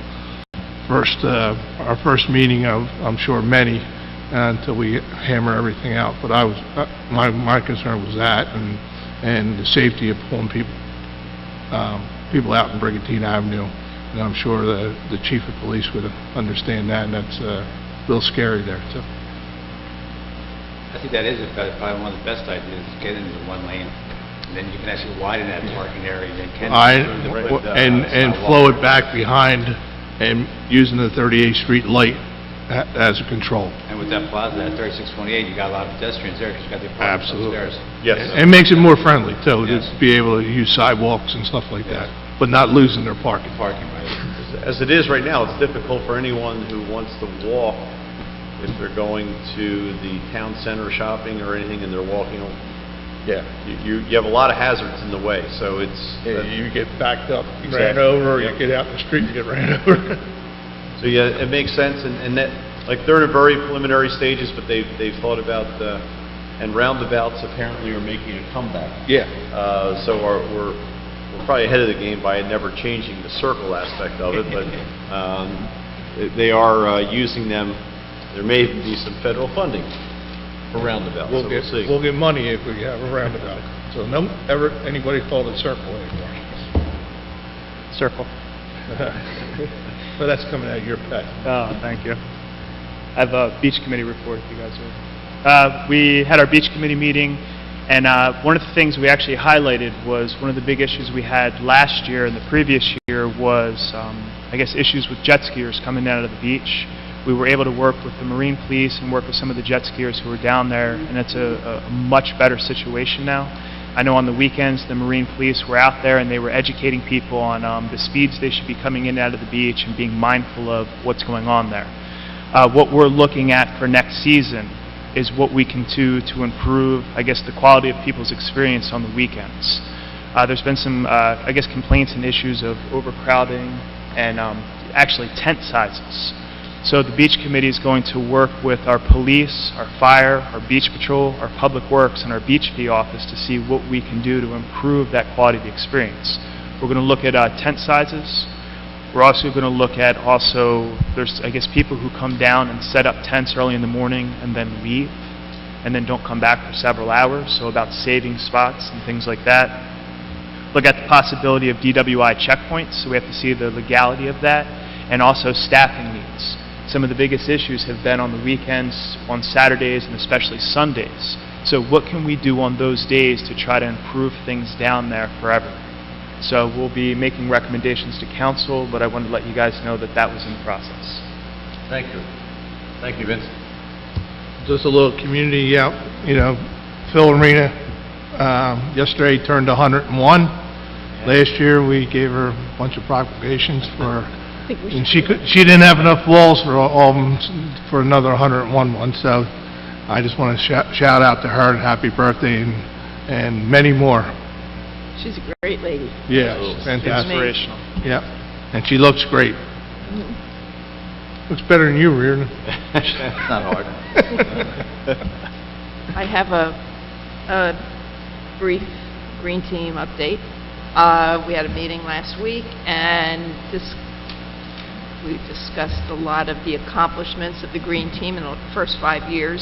our first meeting of, I'm sure, many, until we hammer everything out. But I was, my concern was that, and the safety of pulling people out in Brigantine Avenue, and I'm sure the chief of police would understand that, and that's a little scary there. So. I think that is probably one of the best ideas, get into one lane, and then you can actually widen that parking area, and flow it back behind, and using the 38th Street light as a control. And with that plaza, that 3628, you got a lot of pedestrians there because you got the apartments upstairs. Yes. And it makes it more friendly, too, Yes. to be able to use sidewalks and stuff like that, but not losing their parking. Parking, right. As it is right now, it's difficult for anyone who wants to walk if they're going to the town center shopping or anything and they're walking. Yeah, you have a lot of hazards in the way, so it's... you get backed up, Exactly. ran over, or Yep. you get out in the street and get ran over. So yeah, it makes sense, and that, like, they're in a very preliminary stages, but they've thought about, and roundabouts apparently are making a comeback. Yeah. So we're probably ahead of the game by never changing the circle aspect of it, but they are using them. There may even be some federal funding for roundabouts, so we'll see. We'll get money if we have a roundabout. So no ever anybody called it circle anymore. Circle. But that's coming out of your pet. Oh, thank you. I have a beach committee report if you guys are. We had our beach committee meeting, and one of the things we actually highlighted was one of the big issues we had last year and the previous year was, issues with jet skiers coming down to the beach. We were able to work with the Marine Police and work with some of the jet skiers who were down there, and it's a much better situation now. I know on the weekends the Marine Police were out there and they were educating people on the speeds they should be coming in and out of the beach and being mindful of what's going on there. What we're looking at for next season is what we can do to improve, the quality of people's experience on the weekends. There's been some, complaints and issues of overcrowding and actually tent sizes. So the beach committee is going to work with our police, our fire, our beach patrol, our public works, and our beach fee office to see what we can do to improve that quality of the experience. We're going to look at tent sizes. We're also going to look at there's, I guess, people who come down and set up tents early in the morning and then leave and then don't come back for several hours, so about saving spots and things like that. Look at the possibility of DWI checkpoints, so we have to see the legality of that, and also staffing needs. Some of the biggest issues have been on the weekends, on Saturdays, and especially Sundays. So what can we do on those days to try to improve things down there forever? So we'll be making recommendations to council, but I wanted to let you guys know that that was in process. Thank you. Thank you, Vince. Just a little community out, Phil Arena, yesterday turned 101. Last year, we gave her a bunch of proclamations for, and she didn't have enough walls for all of them for another 101 one, so I just want to shout out to her and happy birthday and many more. She's a great lady. Yeah, fantastic. Inspirational. Yeah, and she looks great. Looks better than you, Reardon. It's not hard. I have a brief Green Team update. We had a meeting last week, and we discussed a lot of the accomplishments of the Green Team in the first 5 years,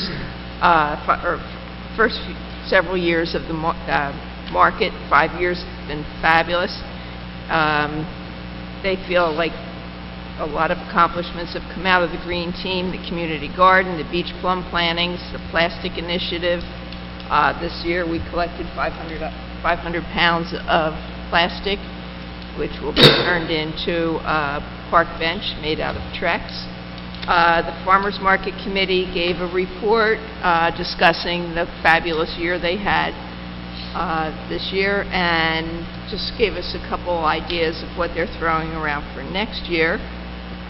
several years of the market. 5 years have been fabulous. They feel like a lot of accomplishments have come out of the Green Team, the community garden, the beach plum plantings, the plastic initiative. This year we collected 500 pounds of plastic, which will be turned into a park bench made out of Trex. The Farmers Market Committee gave a report discussing the fabulous year they had this year, and just gave us a couple ideas of what they're throwing around for next year.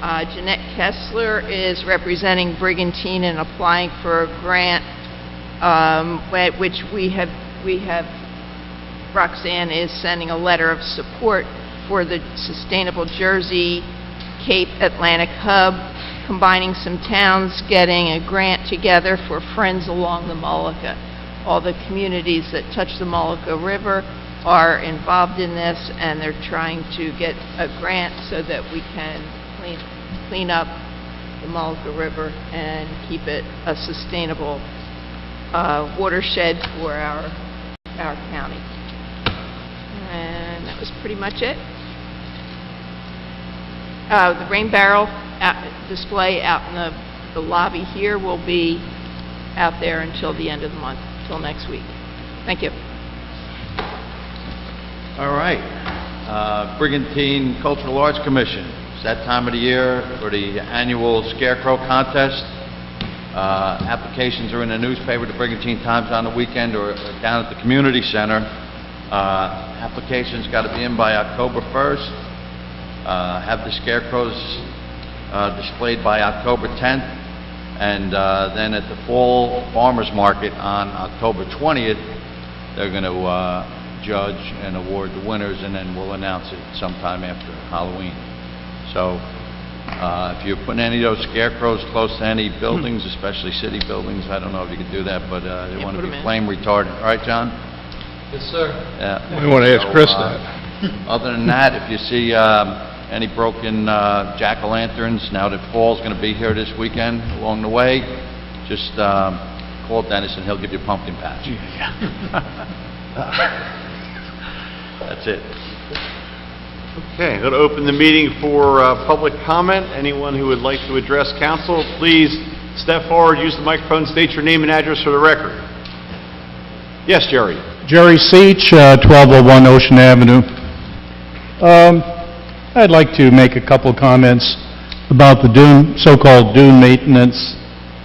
Jeanette Kessler is representing Brigantine and applying for a grant, which we have. Roxanne is sending a letter of support for the Sustainable Jersey Cape Atlantic Hub, combining some towns, getting a grant together for Friends Along the Mullica. All the communities that touch the Mullica River are involved in this, and they're trying to get a grant so that we can clean up the Mullica River and keep it a sustainable watershed for our county. And that was pretty much it. The rain barrel display out in the lobby here will be out there until the end of the month, until next week. Thank you. All right. Brigantine Cultural Arts Commission. It's that time of the year for the annual Scarecrow Contest. Applications are in the newspaper, the Brigantine Times on the weekend, or down at the community center. Applications got to be in by October 1st. Have the scarecrows displayed by October 10th, and then at the Fall Farmers Market on October 20th, they're going to judge and award the winners, and then we'll announce it sometime after Halloween. So if you're putting any of those scarecrows close to any buildings, especially city buildings, I don't know if you can do that, but they want to be flame retardant. All right, John? Yes, sir. Yeah. We want to ask Chris that. Other than that, if you see any broken jack-o'-lanterns, now that fall's going to be here this weekend along the way, just call Dennis and he'll give you a pumpkin patch. That's it. Okay, I'm going to open the meeting for public comment. Anyone who would like to address council, please step forward, use the microphone, state your name and address for the record. Yes, Jerry. Jerry Seach, 1201 Ocean Avenue. I'd like to make a couple comments about the so-called dune maintenance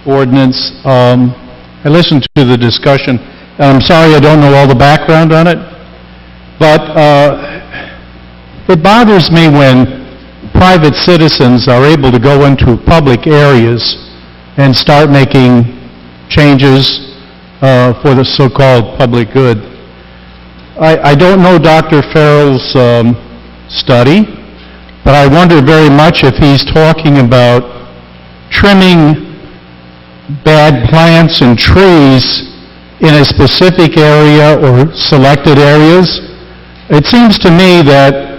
ordinance. I listened to the discussion, and I'm sorry I don't know all the background on it, but it bothers me when private citizens are able to go into public areas and start making changes for the so-called public good. I don't know Dr. Farrell's study, but I wonder very much if he's talking about trimming bad plants and trees in a specific area or selected areas. It seems to me that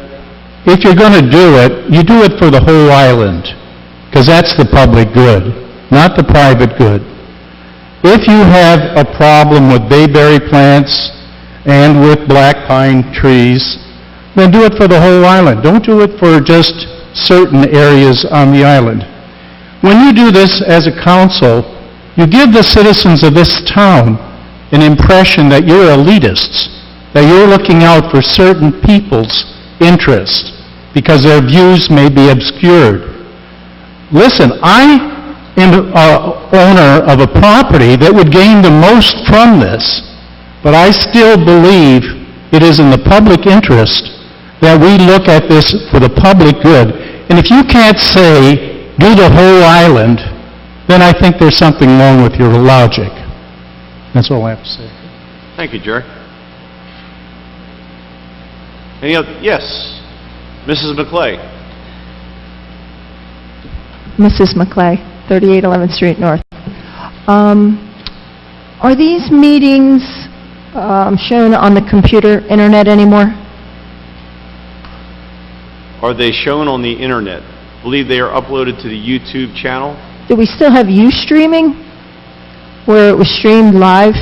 if you're going to do it, you do it for the whole island, because that's the public good, not the private good. If you have a problem with bayberry plants and with black pine trees, then do it for the whole island. Don't do it for just certain areas on the island. When you do this as a council, you give the citizens of this town an impression that you're elitists, that you're looking out for certain people's interests because their views may be obscured. Listen, I am an owner of a property that would gain the most from this, but I still believe it is in the public interest that we look at this for the public good. And if you can't say, do the whole island, then I think there's something wrong with your logic. That's all I have to say. Thank you, Jerry. Any other? Yes. Mrs. McClay. Mrs. McClay, 38 11th Street North. Are these meetings shown on the computer internet anymore? Are they shown on the internet? I believe they are uploaded to the YouTube channel. Do we still have Ustreaming, where it was streamed live?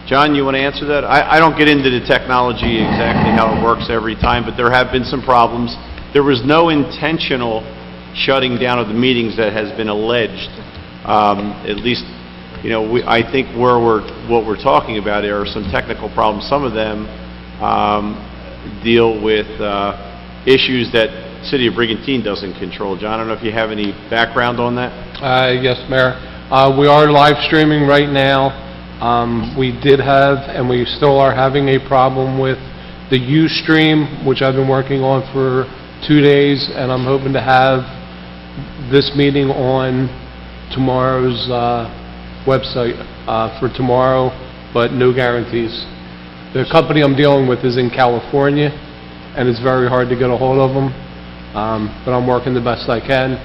John, you want to answer that? I don't get into the technology exactly how it works every time, but there have been some problems. There was no intentional shutting down of the meetings that has been alleged. At least, you know, I think what we're talking about are some technical problems. Some of them deal with issues that City of Brigantine doesn't control. John, I don't know if you have any background on that? Yes, Mayor. We are live streaming right now. We did have, and we still are having a problem with the Ustream, which I've been working on for 2 days, and I'm hoping to have this meeting on tomorrow's website for tomorrow, but no guarantees. The company I'm dealing with is in California, and it's very hard to get a hold of them, but I'm working the best I can.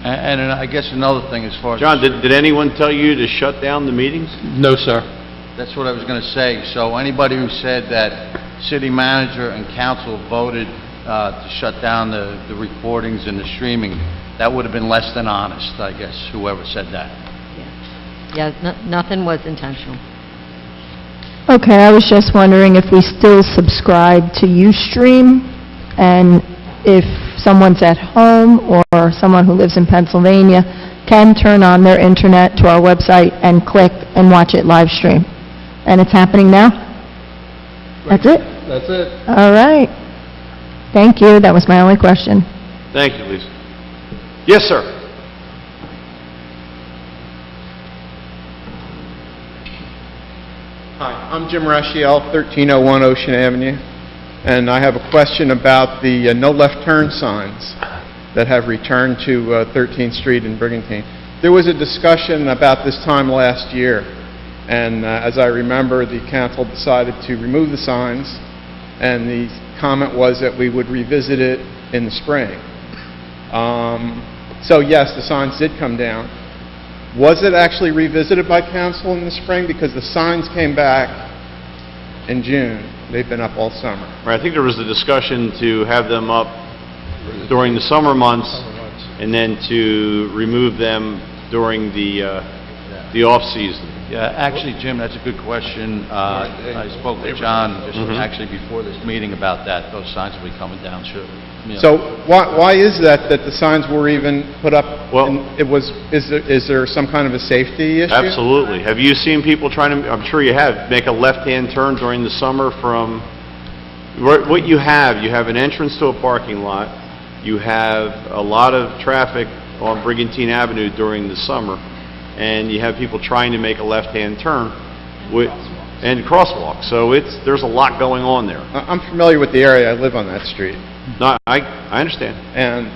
And I guess another thing as far as... John, did anyone tell you to shut down the meetings? No, sir. That's what I was going to say. So anybody who said that city manager and council voted to shut down the recordings and the streaming, that would have been less than honest, I guess, whoever said that. Yeah, nothing was intentional. Okay, I was just wondering if we still subscribe to Ustream, and if someone's at home or someone who lives in Pennsylvania can turn on their internet to our website and click and watch it live stream. And it's happening now? That's it? That's it. All right. Thank you. That was my only question. Thank you, Lisa. Yes, sir. Hi, I'm Jim Raschiel, 1301 Ocean Avenue, and I have a question about the no left turn signs that have returned to 13th Street in Brigantine. There was a discussion about this time last year, and as I remember, the council decided to remove the signs, and the comment was that we would revisit it in the spring. So yes, the signs did come down. Was it actually revisited by council in the spring? Because the signs came back in June. They've been up all summer. Right, I think there was a discussion to have them up during the summer months and then to remove them during the off-season. Yeah, actually, Jim, that's a good question. I spoke with John just actually before this meeting about that. Those signs will be coming down soon. Yeah. So why is that the signs were even put up? Well, is there some kind of a safety issue? Absolutely. Have you seen people trying to, I'm sure you have, make a left-hand turn during the summer from, what you have an entrance to a parking lot, you have a lot of traffic on Brigantine Avenue during the summer, and you have people trying to make a left-hand turn and crosswalk. So there's a lot going on there. I'm familiar with the area. I live on that street. No, I understand. And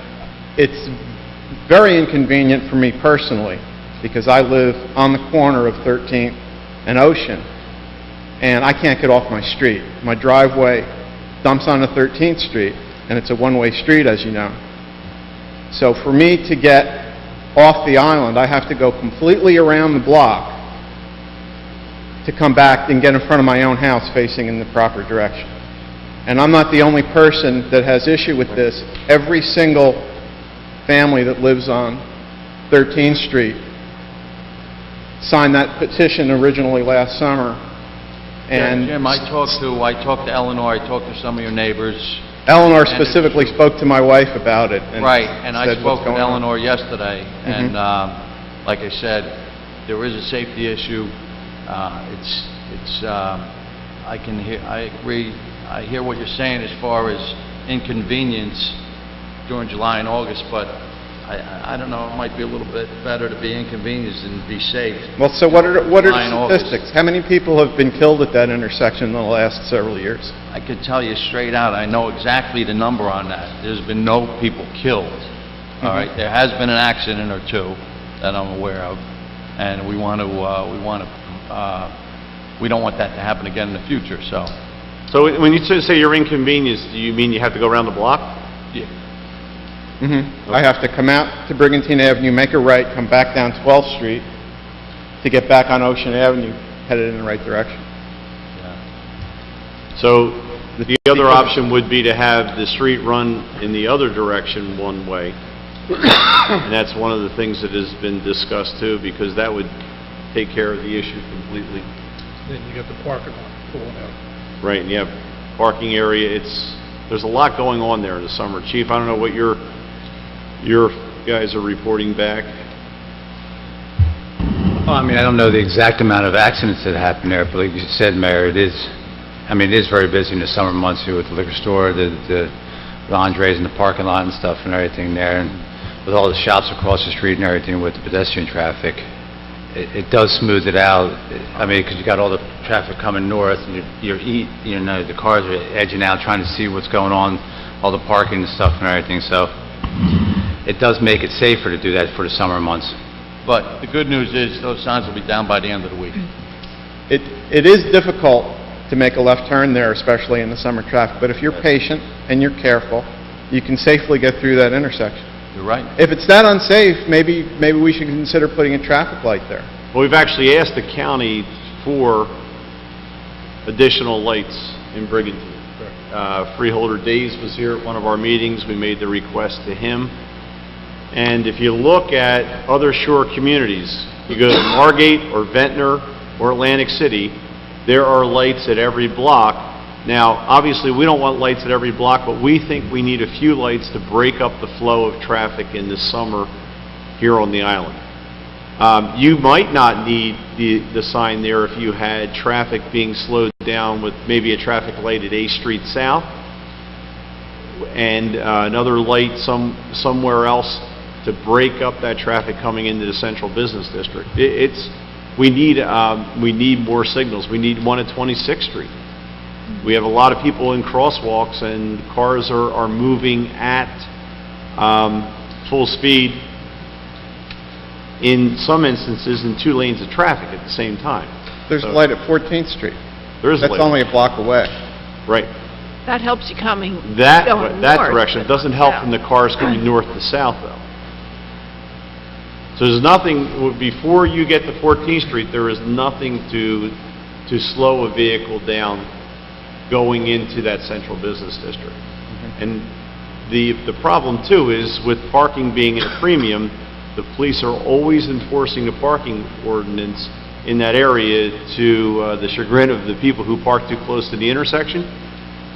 it's very inconvenient for me personally because I live on the corner of 13th and Ocean, and I can't get off my street. My driveway dumps onto 13th Street, and it's a one-way street, as you know. So for me to get off the island, I have to go completely around the block to come back and get in front of my own house facing in the proper direction. And I'm not the only person that has issue with this. Every single family that lives on 13th Street signed that petition originally last summer. And Jim, I talked to Eleanor, I talked to some of your neighbors. Eleanor specifically spoke to my wife about it. And Right, and I said what's spoke with going on. Eleanor yesterday, and like I said, there is a safety issue. I agree, I hear what you're saying as far as inconvenience during July and August, but I don't know, it might be a little bit better to be inconvenienced than be safe. Well, so what are July and the August. statistics? How many people have been killed at that intersection in the last several years? I could tell you straight out, I know exactly the number on that. There's been no people killed, all right? There has been an accident or two that I'm aware of, and we don't want that to happen again in the future, so. So when you say you're inconvenienced, do you mean you have to go around the block? Yeah. I have to come out to Brigantine Avenue, make a right, come back down 12th Street to get back on Ocean Avenue, headed in the right direction. So the other option would be to have the street run in the other direction one way. And that's one of the things that has been discussed too, because that would take care of the issue completely. Then you got the parking lot pulling out. Right, and you have parking area, there's a lot going on there in the summer. Chief, I don't know what your guys are reporting back. Well, I mean, I don't know the exact amount of accidents that happen there, but like you said, Mayor, it is very busy in the summer months here with the liquor store, the Andres and the parking lot and stuff and everything there, and with all the shops across the street and everything with the pedestrian traffic. It does smooth it out. I mean, because you got all the traffic coming north, and the cars are edging out trying to see what's going on, all the parking and stuff and everything, so it does make it safer to do that for the summer months. But the good news is, those signs will be down by the end of the week. It is difficult to make a left turn there, especially in the summer traffic, but if you're patient and you're careful, you can safely get through that intersection. You're right. If it's that unsafe, maybe we should consider putting a traffic light there. Well, we've actually asked the county for additional lights in Brigantine. Freeholder Days was here at one of our meetings. We made the request to him. And if you look at other shore communities, you go to Margate or Ventnor or Atlantic City, there are lights at every block. Now, obviously, we don't want lights at every block, but we think we need a few lights to break up the flow of traffic in the summer here on the island. You might not need the sign there if you had traffic being slowed down with maybe a traffic light at A Street South and another light somewhere else to break up that traffic coming into the central business district. We need more signals. We need one at 26th Street. We have a lot of people in crosswalks, and cars are moving at full speed, in some instances in 2 lanes of traffic at the same time. There's a light at 14th Street. There is a light. That's only a block away. Right. That helps you going That north, direction. It but doesn't help south. from the cars coming north to south, though. So there's nothing, before you get to 14th Street, there is nothing to slow a vehicle down going into that central business district. And the problem, too, is with parking being at a premium, the police are always enforcing the parking ordinance in that area to the chagrin of the people who park too close to the intersection.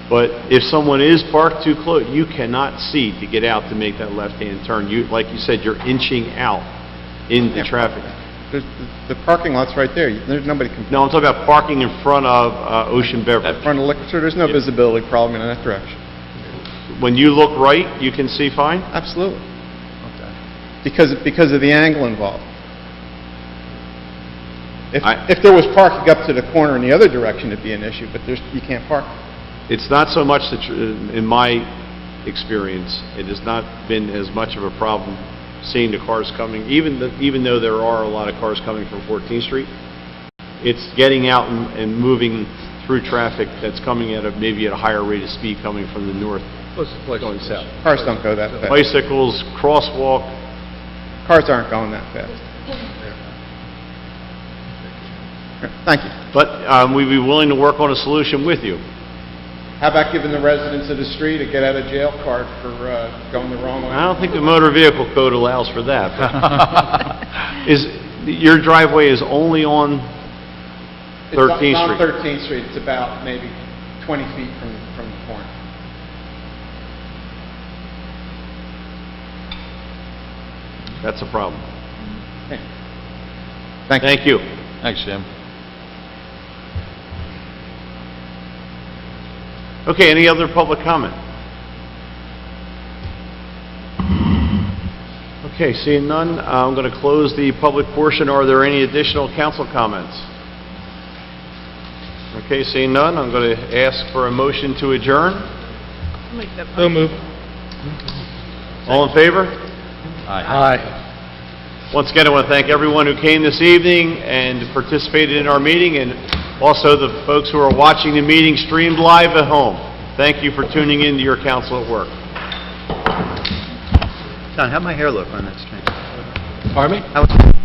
But if someone is parked too close, you cannot see to get out to make that left-hand turn. Like you said, you're inching out into traffic. The parking lot's right there. There's nobody. No, I'm talking about parking in front of Ocean Beverage. In front of the liquor store, there's no visibility problem in that direction. When you look right, you can see fine? Absolutely. Because of the angle involved. If there was parking up to the corner in the other direction, it'd be an issue, but you can't park. It's not so much, in my experience, it has not been as much of a problem seeing the cars coming, even though there are a lot of cars coming from 14th Street. It's getting out and moving through traffic that's coming maybe at a higher rate of speed coming from the north going south. Cars don't go that fast. Bicycles, crosswalk, Cars aren't going that fast. Thank you. but we'd be willing to work on a solution with you. How about giving the residents of the street a get-out-of-jail card for going the wrong way? I don't think the motor vehicle code allows for that. but- Your driveway is only on 13th It's on Street? 13th Street. It's about maybe 20 feet from the corner. That's a problem. Okay. Thank you. Thank you. Thanks, Jim. Okay, any other public comment? Okay, seeing none, I'm going to close the public portion. Are there any additional council comments? Okay, seeing none, I'm going to ask for a motion to adjourn. So move. All in favor? Aye. Once again, I want to thank everyone who came this evening and participated in our meeting, and also the folks who are watching the meeting streamed live at home. Thank you for tuning in to your council at work. John, how'd my hair look on that stream? Pardon me? How was